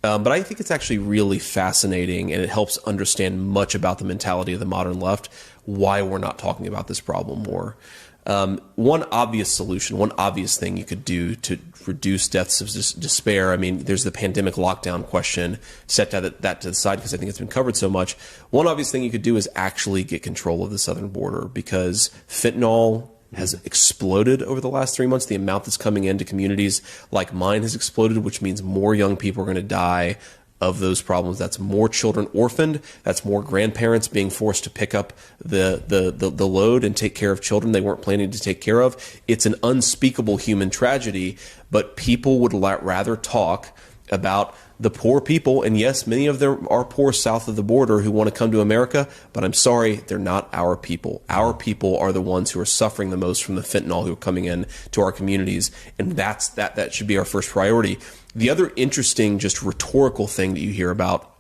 But I think it's actually really fascinating, and it helps understand much about the mentality of the modern left, why we're not talking about this problem more. One obvious solution, one obvious thing you could do to reduce deaths of despair. I mean, there's the pandemic lockdown question. Set that to the side because I think it's been covered so much. One obvious thing you could do is actually get control of the southern border, because fentanyl has exploded over the last 3 months. The amount that's coming into communities like mine has exploded, which means more young people are going to die of those problems. That's more children orphaned. That's more grandparents being forced to pick up the load and take care of children they weren't planning to take care of. It's an unspeakable human tragedy, but people would rather talk about the poor people. And yes, many of them are poor south of the border who want to come to America, but I'm sorry, they're not our people. Our people are the ones who are suffering the most from the fentanyl who are coming in to our communities. And that should be our first priority. The other interesting, just rhetorical thing that you hear about,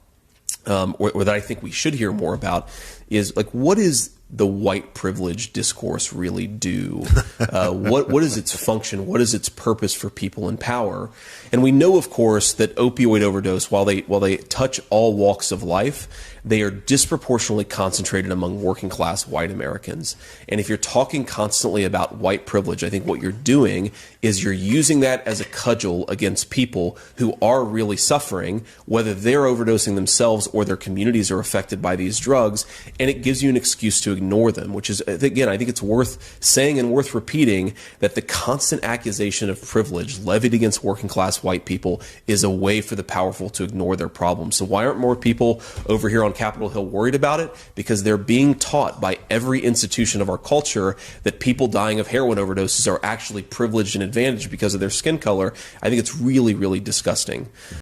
or that I think we should hear more about, is like, what is the white privilege discourse really do? What is its function? What is its purpose for people in power? And we know, of course, that opioid overdose, while they touch all walks of life, they are disproportionately concentrated among working class white Americans. And if you're talking constantly about white privilege, I think what you're doing is you're using that as a cudgel against people who are really suffering, whether they're overdosing themselves or their communities are affected by these drugs, and it gives you an excuse to ignore them, which is, again, I think it's worth saying and worth repeating that the constant accusation of privilege levied against working class white people is a way for the powerful to ignore their problems. So why aren't more people over here on Capitol Hill worried about it? Because they're being taught by every institution of our culture that people dying of heroin overdoses are actually privileged and advantaged because of their skin color. I think it's really, really disgusting.